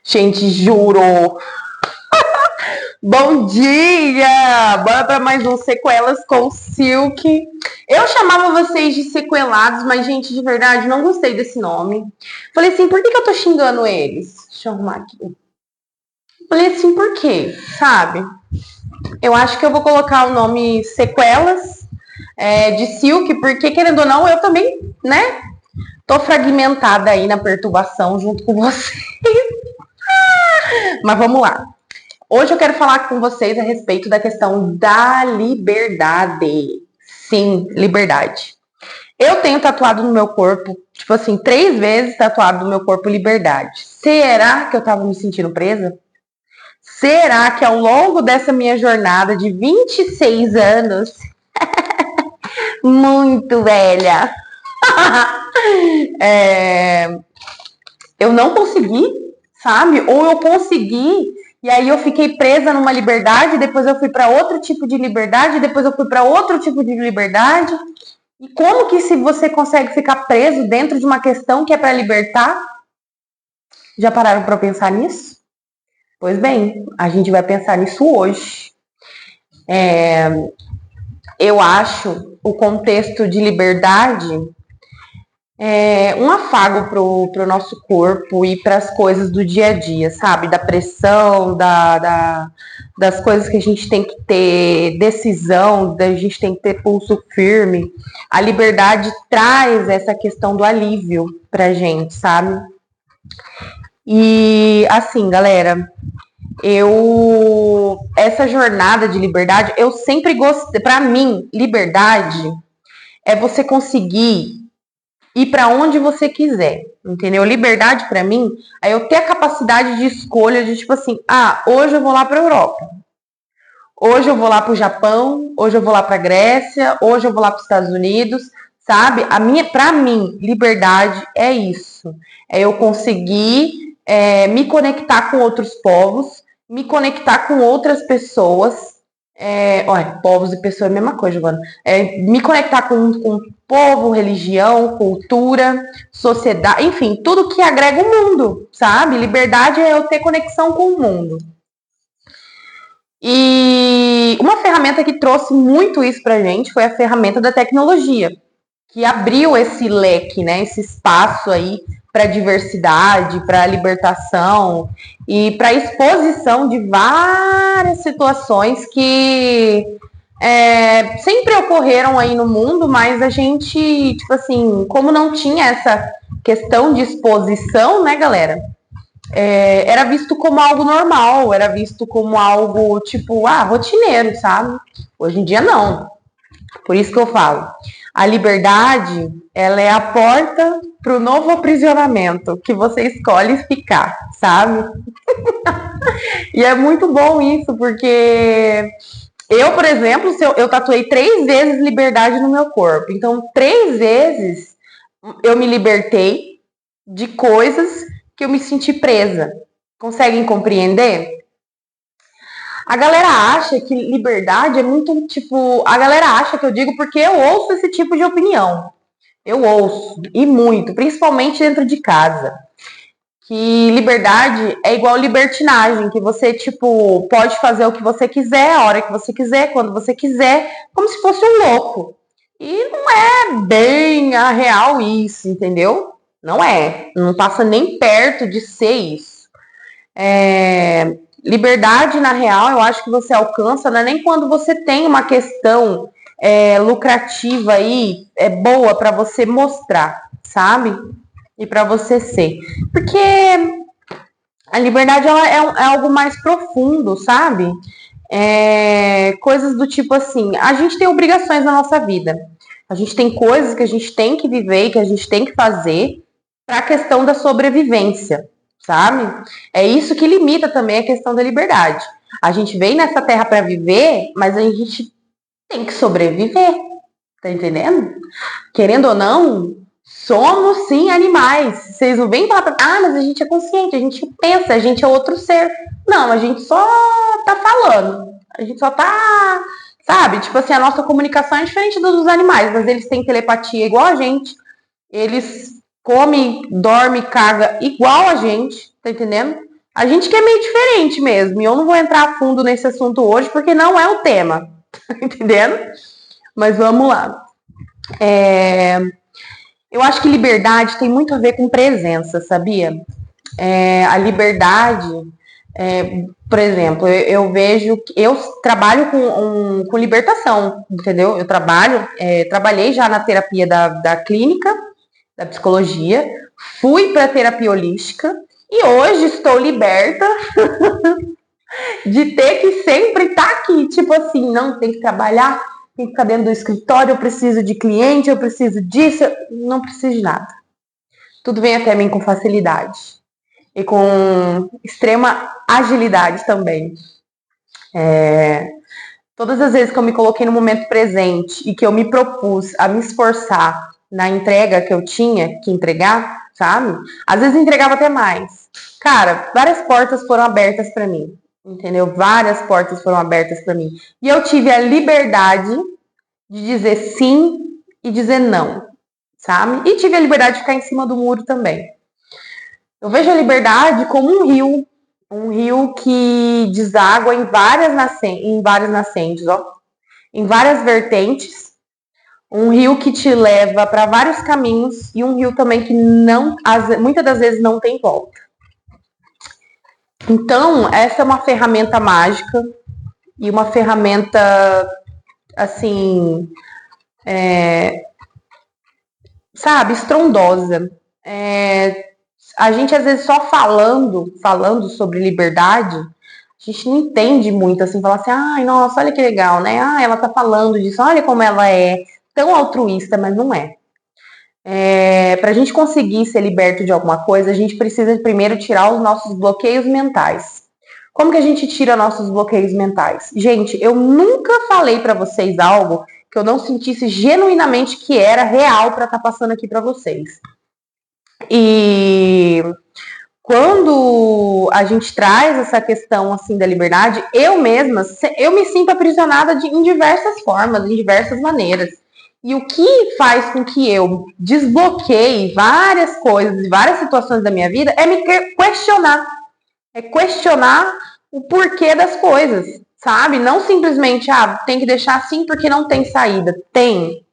Gente, juro. Bom dia! Bora para mais um Sequelas com Silk. Eu chamava vocês de sequelados, mas, gente, de verdade, não gostei desse nome. Falei assim, por que eu tô xingando eles? Deixa eu arrumar aqui. Falei assim, por quê? Sabe? Eu acho que eu vou colocar o nome Sequelas de Silk, porque, querendo ou não, eu também, né? Tô fragmentada aí na perturbação junto com vocês. Mas vamos lá. Hoje eu quero falar com vocês a respeito da questão da liberdade. Sim, liberdade. Eu tenho tatuado no meu corpo, tipo assim, 3 vezes tatuado no meu corpo liberdade. Será que eu tava me sentindo presa? Será que ao longo dessa minha jornada de 26 anos, muito velha, eu não consegui, sabe? Ou eu consegui e aí eu fiquei presa numa liberdade, depois eu fui para outro tipo de liberdade, depois eu fui para outro tipo de liberdade. E como que se você consegue ficar preso dentro de uma questão que é para libertar? Já pararam para pensar nisso? Pois bem, a gente vai pensar nisso hoje. Eu acho o contexto de liberdade um afago pro nosso corpo e para as coisas do dia a dia, sabe? Da pressão, das coisas que a gente tem que ter decisão, da gente tem que ter pulso firme. A liberdade traz essa questão do alívio pra gente, sabe? E assim, galera, essa jornada de liberdade, eu sempre gostei. Para mim, liberdade é você conseguir ir para onde você quiser, entendeu? Liberdade para mim é eu ter a capacidade de escolha de tipo assim, hoje eu vou lá para Europa, hoje eu vou lá para o Japão, hoje eu vou lá para Grécia, hoje eu vou lá para os Estados Unidos, sabe? Para mim, liberdade é isso, é eu conseguir me conectar com outros povos, me conectar com outras pessoas. Olha, povos e pessoas é a mesma coisa, Giovana. Me conectar com povo, religião, cultura, sociedade, enfim, tudo que agrega o mundo, sabe? Liberdade é eu ter conexão com o mundo. E uma ferramenta que trouxe muito isso pra gente foi a ferramenta da tecnologia, que abriu esse leque, né? Esse espaço aí para diversidade, para libertação e para exposição de várias situações que sempre ocorreram aí no mundo, mas a gente, tipo assim, como não tinha essa questão de exposição, né, galera? Era visto como algo normal, era visto como algo, tipo, rotineiro, sabe? Hoje em dia, não. Por isso que eu falo, a liberdade, ela é a porta para o novo aprisionamento, que você escolhe ficar, sabe? E é muito bom isso, porque eu, por exemplo, eu tatuei 3 vezes liberdade no meu corpo. Então, 3 vezes eu me libertei de coisas que eu me senti presa. Conseguem compreender? A galera acha que liberdade é muito, tipo... A galera acha que eu digo porque eu ouço esse tipo de opinião. Eu ouço, e muito, principalmente dentro de casa. Que liberdade é igual libertinagem, que você, tipo, pode fazer o que você quiser, a hora que você quiser, quando você quiser, como se fosse um louco. E não é bem a real isso, entendeu? Não é. Não passa nem perto de ser isso. Liberdade, na real, eu acho que você alcança, não é nem quando você tem uma questão lucrativa aí, boa para você mostrar, sabe? E para você ser. Porque a liberdade ela é algo mais profundo, sabe? Coisas do tipo assim, a gente tem obrigações na nossa vida. A gente tem coisas que a gente tem que viver e que a gente tem que fazer para a questão da sobrevivência, sabe? É isso que limita também a questão da liberdade. A gente vem nessa terra para viver, mas a gente tem que sobreviver, tá entendendo? Querendo ou não, somos sim animais. Vocês não vêm falar mas a gente é consciente, a gente pensa, a gente é outro ser. Não, a gente só tá falando. A gente só tá, sabe? Tipo assim, a nossa comunicação é diferente dos animais, mas eles têm telepatia igual a gente. Eles comem, dormem, cagam igual a gente, tá entendendo? A gente que é meio diferente mesmo. E eu não vou entrar a fundo nesse assunto hoje, porque não é o tema. Tá entendendo? Mas vamos lá. Eu acho que liberdade tem muito a ver com presença, sabia? A liberdade, por exemplo, eu vejo que eu trabalho com libertação, entendeu? Eu trabalhei já na terapia da clínica, da psicologia, fui para terapia holística e hoje estou liberta de ter que sempre estar aqui, tipo assim, não tem que trabalhar, tem que ficar dentro do escritório, eu preciso de cliente, eu preciso disso, eu não preciso de nada. Tudo vem até mim com facilidade e com extrema agilidade também. Todas as vezes que eu me coloquei no momento presente e que eu me propus a me esforçar na entrega que eu tinha que entregar, sabe? Às vezes entregava até mais. Cara, várias portas foram abertas para mim, entendeu? Várias portas foram abertas para mim. E eu tive a liberdade de dizer sim e dizer não, sabe? E tive a liberdade de ficar em cima do muro também. Eu vejo a liberdade como um rio que deságua em várias nascentes, ó, em várias vertentes, um rio que te leva para vários caminhos e um rio também que muitas das vezes não tem volta. Então, essa é uma ferramenta mágica e uma ferramenta, assim, sabe, estrondosa. A gente, às vezes, só falando sobre liberdade, a gente não entende muito, assim, falar assim, ai, nossa, olha que legal, né? Ah, ela tá falando disso, olha como ela é tão altruísta, mas não é. Pra gente conseguir ser liberto de alguma coisa, a gente precisa primeiro tirar os nossos bloqueios mentais. Como que a gente tira nossos bloqueios mentais? Gente, eu nunca falei pra vocês algo que eu não sentisse genuinamente que era real pra estar passando aqui pra vocês. E quando a gente traz essa questão assim da liberdade, eu mesma, eu me sinto aprisionada em diversas formas, em diversas maneiras. E o que faz com que eu desbloqueie várias coisas, várias situações da minha vida, é me questionar. É questionar o porquê das coisas, sabe? Não simplesmente, tem que deixar assim porque não tem saída. Tem.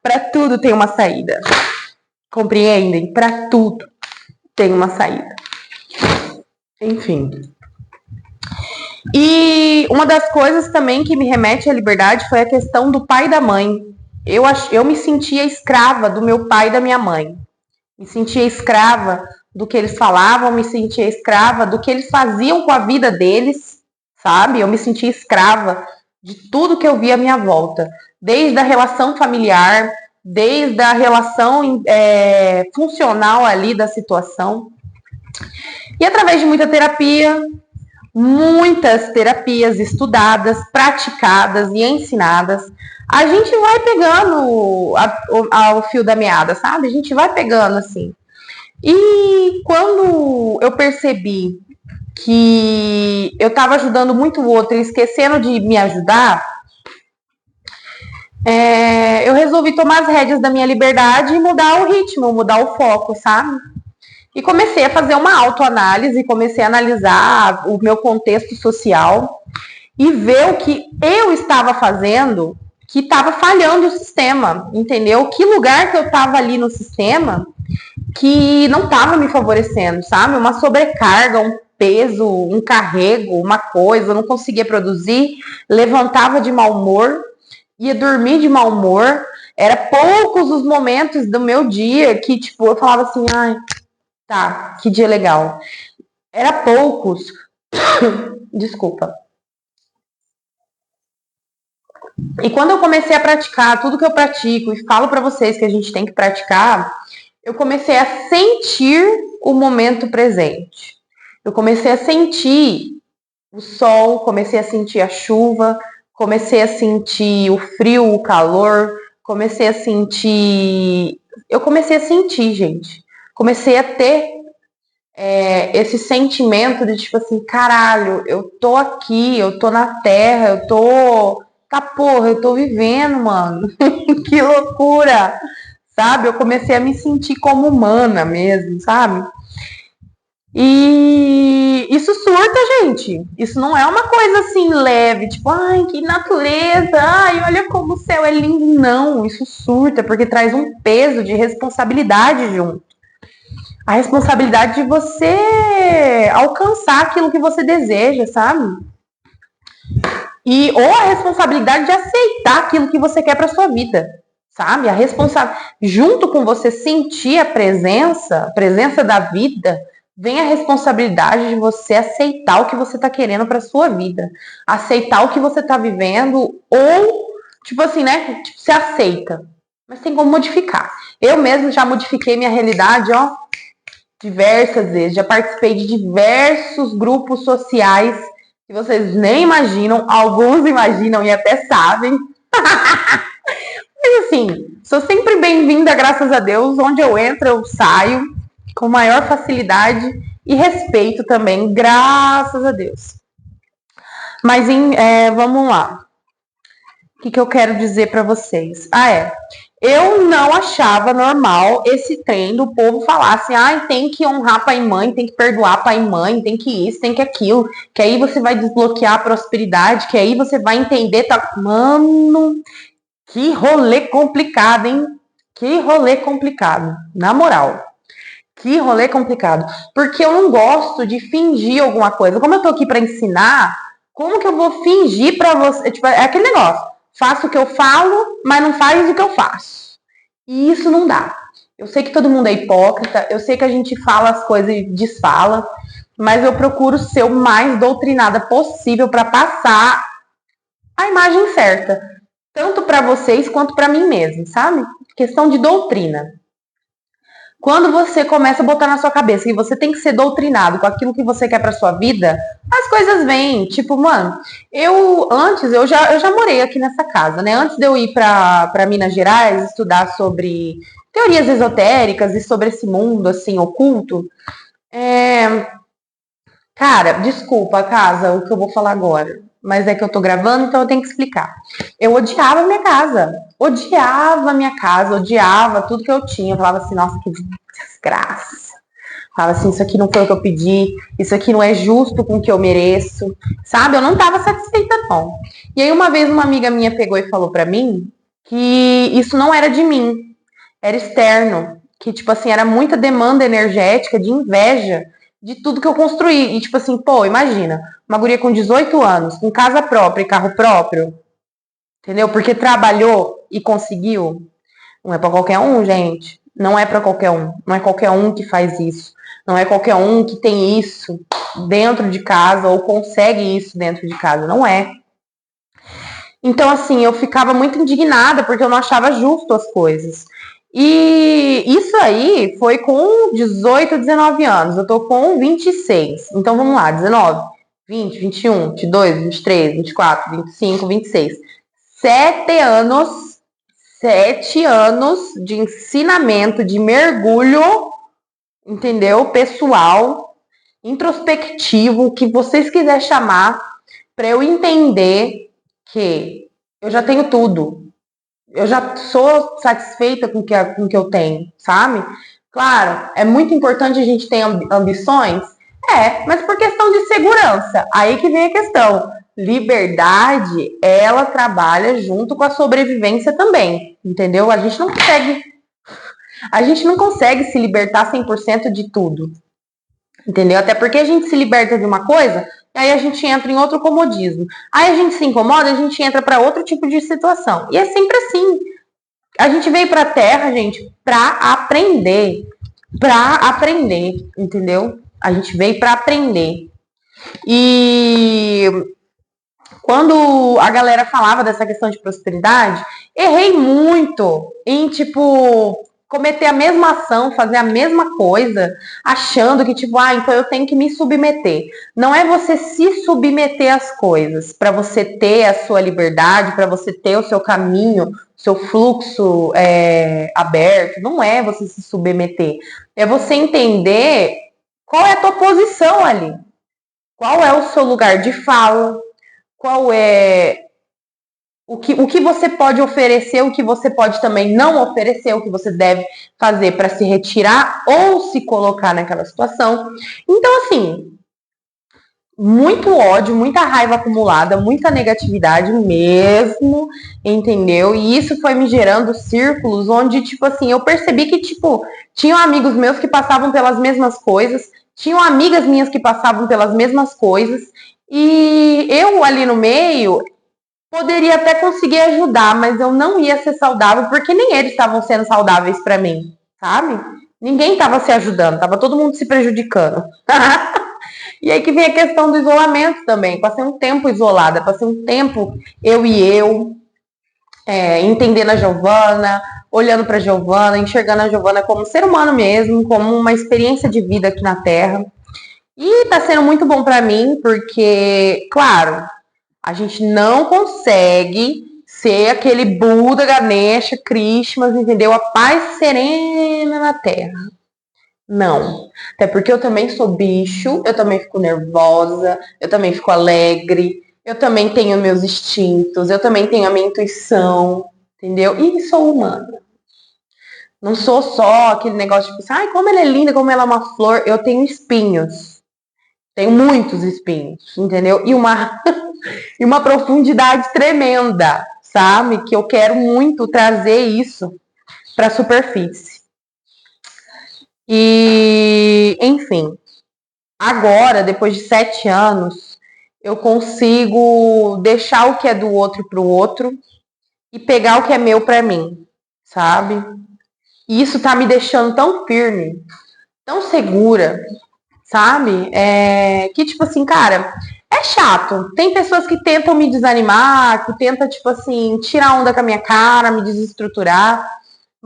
Para tudo tem uma saída. Compreendem? Para tudo tem uma saída. Enfim. E uma das coisas também que me remete à liberdade foi a questão do pai e da mãe. Eu me sentia escrava do meu pai e da minha mãe. Me sentia escrava do que eles falavam, me sentia escrava do que eles faziam com a vida deles, sabe? Eu me sentia escrava de tudo que eu via à minha volta. Desde a relação familiar, desde a relação funcional ali da situação. E através de muitas terapias estudadas, praticadas e ensinadas, a gente vai pegando o fio da meada, sabe? A gente vai pegando assim. E quando eu percebi que eu estava ajudando muito o outro e esquecendo de me ajudar, eu resolvi tomar as rédeas da minha liberdade e mudar o ritmo, mudar o foco, sabe? E comecei a fazer uma autoanálise, comecei a analisar o meu contexto social e ver o que eu estava fazendo que estava falhando o sistema, entendeu? Que lugar que eu estava ali no sistema que não estava me favorecendo, sabe? Uma sobrecarga, um peso, um carrego, uma coisa, eu não conseguia produzir, levantava de mau humor, ia dormir de mau humor, era poucos os momentos do meu dia que, tipo, eu falava assim, ai, tá, que dia legal. Era poucos. Desculpa. E quando eu comecei a praticar tudo que eu pratico e falo para vocês que a gente tem que praticar, eu comecei a sentir o momento presente. Eu comecei a sentir o sol, comecei a sentir a chuva, comecei a sentir o frio, o calor, comecei a sentir... Eu comecei a sentir, gente. Comecei a ter esse sentimento de tipo assim, caralho, eu tô aqui, eu tô na terra, eu tô... Tá porra, eu tô vivendo, mano. Que loucura! Sabe? Eu comecei a me sentir como humana mesmo, sabe? E isso surta, gente. Isso não é uma coisa assim leve, tipo, ai, que natureza, ai, olha como o céu é lindo. Não, isso surta, porque traz um peso de responsabilidade junto. A responsabilidade de você alcançar aquilo que você deseja, sabe? Ou a responsabilidade de aceitar aquilo que você quer para sua vida, sabe? A junto com você sentir a presença da vida, vem a responsabilidade de você aceitar o que você tá querendo para sua vida, aceitar o que você tá vivendo, ou tipo assim, né? Tipo, você aceita, mas tem como modificar. Eu mesmo já modifiquei minha realidade, ó, diversas vezes. Já participei de diversos grupos sociais que vocês nem imaginam, alguns imaginam e até sabem. Mas assim, sou sempre bem-vinda, graças a Deus. Onde eu entro, eu saio com maior facilidade e respeito também, graças a Deus. Mas vamos lá. O que eu quero dizer para vocês? Eu não achava normal esse trem do povo falar assim, tem que honrar pai e mãe, tem que perdoar pai e mãe, tem que isso, tem que aquilo, que aí você vai desbloquear a prosperidade, que aí você vai entender, tá? Mano, que rolê complicado, hein? Que rolê complicado, na moral. Que rolê complicado. Porque eu não gosto de fingir alguma coisa. Como eu tô aqui para ensinar, como que eu vou fingir para você? Tipo, é aquele negócio. Faço o que eu falo, mas não faz o que eu faço. E isso não dá. Eu sei que todo mundo é hipócrita, eu sei que a gente fala as coisas e desfala, mas eu procuro ser o mais doutrinada possível para passar a imagem certa, tanto para vocês quanto para mim mesmo, sabe? Questão de doutrina. Quando você começa a botar na sua cabeça que você tem que ser doutrinado com aquilo que você quer pra sua vida, as coisas vêm. Tipo, mano, eu já morei aqui nessa casa, né? Antes de eu ir pra Minas Gerais estudar sobre teorias esotéricas e sobre esse mundo, assim, oculto, cara, desculpa, casa, o que eu vou falar agora. Mas é que eu tô gravando, então eu tenho que explicar. Eu odiava minha casa. Odiava minha casa, odiava tudo que eu tinha. Eu falava assim, nossa, que desgraça. Falava assim, isso aqui não foi o que eu pedi, isso aqui não é justo com o que eu mereço. Sabe? Eu não tava satisfeita, não. E aí uma vez uma amiga minha pegou e falou pra mim que isso não era de mim, era externo. Que, tipo assim, era muita demanda energética, de inveja de tudo que eu construí. E, tipo assim, pô, imagina, uma guria com 18 anos, com casa própria e carro próprio, entendeu? Porque trabalhou e conseguiu. Não é pra qualquer um, gente. Não é pra qualquer um. Não é qualquer um que faz isso. Não é qualquer um que tem isso dentro de casa ou consegue isso dentro de casa. Não é. Então, assim, eu ficava muito indignada porque eu não achava justo as coisas. E isso aí foi com 18, 19 anos. Eu tô com 26. Então vamos lá, 19, 20, 21, 22, 23, 24, 25, 26. 7 anos, 7 anos de ensinamento, de mergulho, entendeu? Pessoal, introspectivo, o que vocês quiserem chamar, para eu entender que eu já tenho tudo. Eu já sou satisfeita com o que eu tenho, sabe? Claro, é muito importante a gente ter ambições, mas por questão de segurança. Aí que vem a questão. Liberdade, ela trabalha junto com a sobrevivência também, entendeu? A gente não consegue se libertar 100% de tudo, entendeu? Até porque a gente se liberta de uma coisa, e aí a gente entra em outro comodismo. Aí a gente se incomoda, a gente entra para outro tipo de situação. E é sempre assim. A gente veio pra Terra, gente, pra aprender. Pra aprender, entendeu? A gente veio pra aprender. E quando a galera falava dessa questão de prosperidade, errei muito em, tipo, cometer a mesma ação, fazer a mesma coisa, achando que, tipo, então eu tenho que me submeter. Não é você se submeter às coisas para você ter a sua liberdade, para você ter o seu caminho, seu fluxo aberto. Não é você se submeter. É você entender qual é a tua posição ali. Qual é o seu lugar de fala, qual é o que você pode oferecer, o que você pode também não oferecer, o que você deve fazer para se retirar ou se colocar naquela situação. Então, assim, muito ódio, muita raiva acumulada, muita negatividade mesmo, entendeu? E isso foi me gerando círculos onde, tipo assim, eu percebi que, tipo, tinham amigos meus que passavam pelas mesmas coisas, tinham amigas minhas que passavam pelas mesmas coisas, e eu ali no meio poderia até conseguir ajudar, mas eu não ia ser saudável, porque nem eles estavam sendo saudáveis para mim, sabe? Ninguém estava se ajudando, tava todo mundo se prejudicando. E aí que vem a questão do isolamento também. Passei um tempo isolada, passei um tempo eu, entendendo a Giovana, olhando para a Giovana, enxergando a Giovana como ser humano mesmo, como uma experiência de vida aqui na Terra. E tá sendo muito bom para mim, porque, claro, a gente não consegue ser aquele Buda, Ganesha, Krishna, entendeu? A paz serena na Terra. Não. Até porque eu também sou bicho, eu também fico nervosa, eu também fico alegre, eu também tenho meus instintos, eu também tenho a minha intuição, entendeu? E sou humana. Não sou só aquele negócio tipo assim, ai, como ela é linda, como ela é uma flor. Eu tenho espinhos. Tenho muitos espinhos, entendeu? E uma profundidade tremenda, sabe? Que eu quero muito trazer isso para a superfície. E, enfim, agora, depois de 7 anos, eu consigo deixar o que é do outro para o outro e pegar o que é meu para mim, sabe? E isso tá me deixando tão firme, tão segura, sabe? Que tipo assim, cara, é chato. Tem pessoas que tentam me desanimar, que tentam, tipo assim, tirar onda com a minha cara, me desestruturar.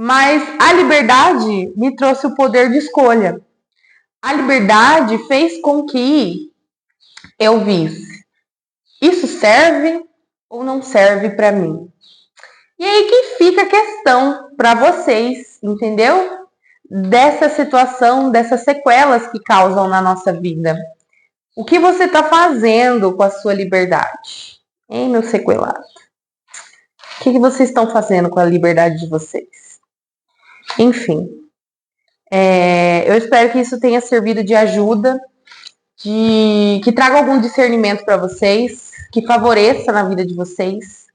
Mas a liberdade me trouxe o poder de escolha. A liberdade fez com que eu visse. Isso serve ou não serve para mim? E aí que fica a questão para vocês, entendeu? Dessa situação, dessas sequelas que causam na nossa vida. O que você está fazendo com a sua liberdade? Hein, meu sequelado? O que vocês estão fazendo com a liberdade de vocês? Enfim, eu espero que isso tenha servido de ajuda, que traga algum discernimento para vocês, que favoreça na vida de vocês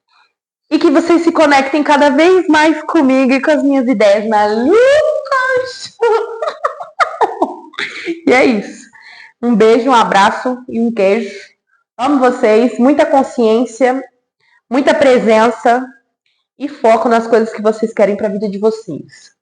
e que vocês se conectem cada vez mais comigo e com as minhas ideias malucas. E é isso. Um beijo, um abraço e um queijo. Amo vocês, muita consciência, muita presença e foco nas coisas que vocês querem para a vida de vocês.